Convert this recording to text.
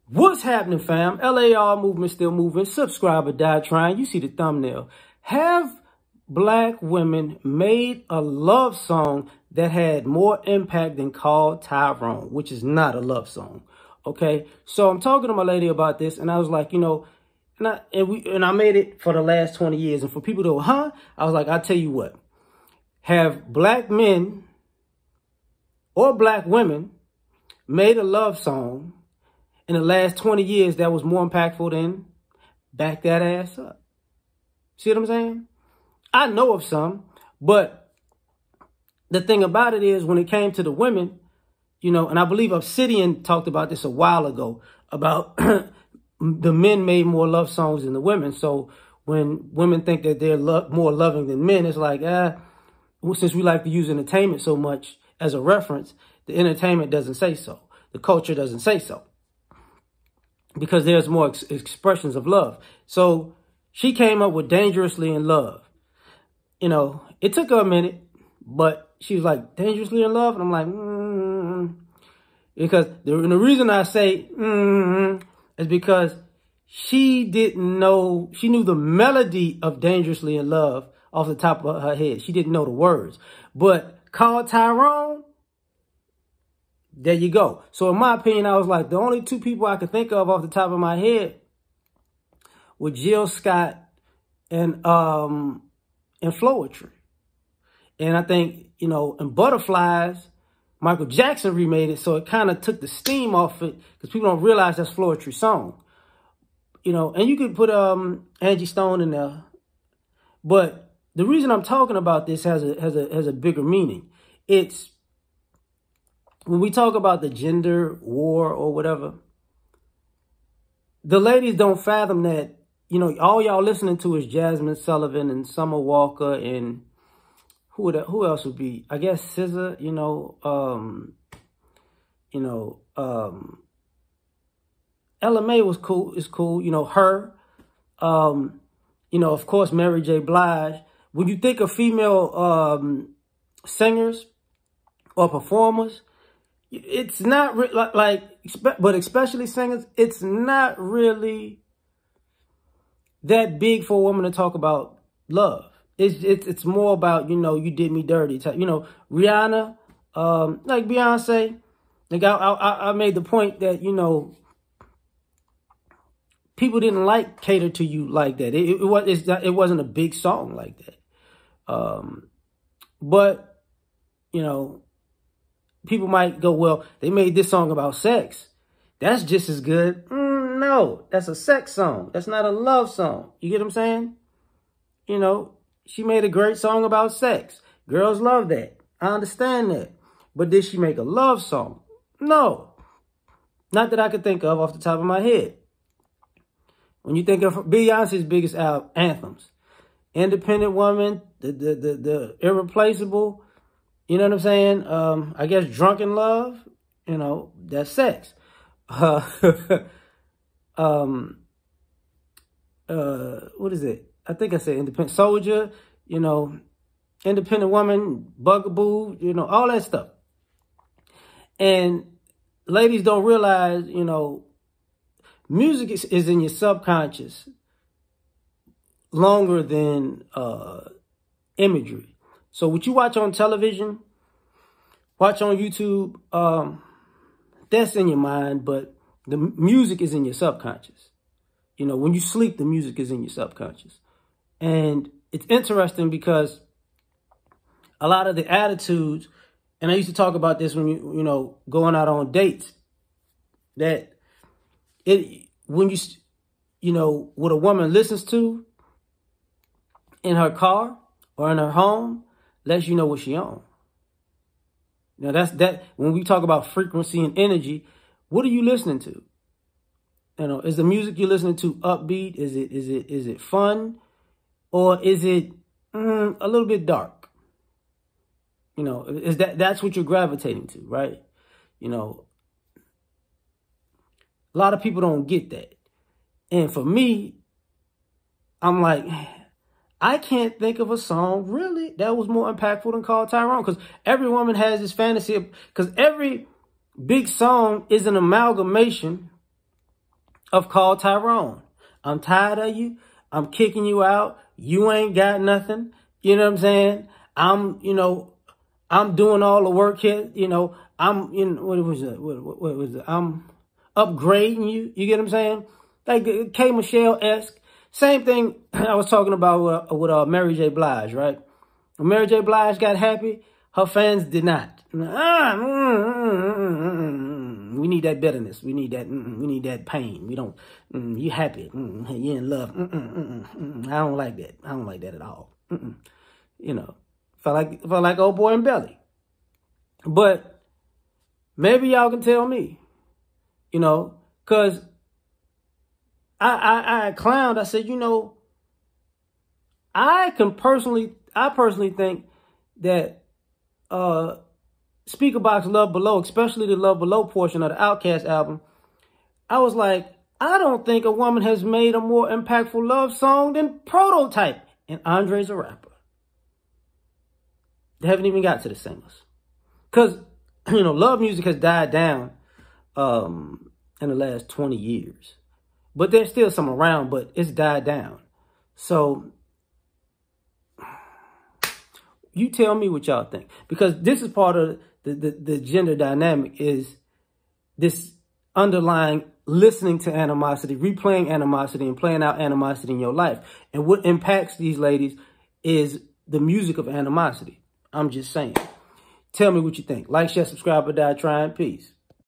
What's happening, fam? L.A.R. movement still moving. Subscribe or die trying. You see the thumbnail. Have black women made a love song that had more impact than Called Tyrone, which is not a love song? Okay, so I'm talking to my lady about this, and I was like, and I made it for the last 20 years. And for people to go, huh? I was like, I'll tell you what. Have black men or black women made a love song in the last 20 years that was more impactful than Back That Ass Up? See what I'm saying? I know of some, but the thing about it is when it came to the women, and I believe Obsidian talked about this a while ago, about the men made more love songs than the women. So when women think that they're more loving than men, it's like, since we like to use entertainment so much as a reference, the entertainment doesn't say so. The culture doesn't say so. Because there's more expressions of love. So she came up with Dangerously in Love. It took her a minute, but she was like, Dangerously in Love? And I'm like, Because the reason I say, is because she didn't know, she knew the melody of Dangerously in Love off the top of her head. She didn't know the words. But Called Tyrone, there you go. So in my opinion, I was like, the only two people I could think of off the top of my head were Jill Scott and Floetry. And I think, in Butterflies, Michael Jackson remade it, so it kind of took the steam off it because people don't realize that's Floetry's song. And you could put Angie Stone in there. But the reason I'm talking about this has a bigger meaning. It's when we talk about the gender war or whatever, the ladies don't fathom that, all y'all listening to is Jasmine Sullivan and Summer Walker and who else would be? I guess SZA, Ella May is cool, her, of course, Mary J. Blige. When you think of female singers or performers, it's not but especially singers, it's not really that big for a woman to talk about love. It's more about, you did me dirty. Rihanna, like Beyonce, I made the point that, people didn't Cater to You like that. It wasn't a big song like that. But, people might go, well, they made this song about sex. That's just as good. No, that's a sex song. That's not a love song. You get what I'm saying? She made a great song about sex. Girls love that. I understand that. But did she make a love song? No. Not that I could think of off the top of my head. When you think of Beyonce's biggest anthems, Independent Woman, the Irreplaceable, you know what I'm saying? I guess Drunken Love, that's sex. What is it? I think I said Independent Soldier, Independent Woman, Bugaboo, all that stuff. And ladies don't realize, music is in your subconscious longer than imagery. So what you watch on television, watch on YouTube, that's in your mind, but the music is in your subconscious. When you sleep, the music is in your subconscious. And it's interesting because a lot of the attitudes, and I used to talk about this when going out on dates, that when what a woman listens to in her car or in her home lets you know what she on. That's when we talk about frequency and energy, what are you listening to? Is the music you're listening to upbeat? Is it fun? Or is it a little bit dark? That's what you're gravitating to, right? A lot of people don't get that. And for me, I'm like, I can't think of a song really that was more impactful than Called Tyrone, because every woman has this fantasy because every big song is an amalgamation of Call Tyrone. I'm tired of you. I'm kicking you out. You ain't got nothing. You know what I'm saying? I'm doing all the work here. What was it? What was it? I'm upgrading you. You get what I'm saying? Like K. Michelle-esque. Same thing I was talking about with Mary J. Blige, right? When Mary J. Blige got happy, her fans did not. We need that bitterness. We need that. We need that pain. We don't. You happy? You in love? I don't like that. I don't like that at all. Felt like old boy and Belly. But maybe y'all can tell me, because I clowned. I said, I personally think that Speakerboxxx Love Below, especially the Love Below portion of the Outkast album, I was like, I don't think a woman has made a more impactful love song than Prototype, and Andre's a rapper. They haven't even got to the singles. Because, love music has died down in the last 20 years. But there's still some around, but it's died down. So you tell me what y'all think. Because this is part of the gender dynamic, is this underlying listening to animosity, replaying animosity, and playing out animosity in your life. And what impacts these ladies is the music of animosity. I'm just saying. Tell me what you think. Like, share, subscribe, or die trying. Peace.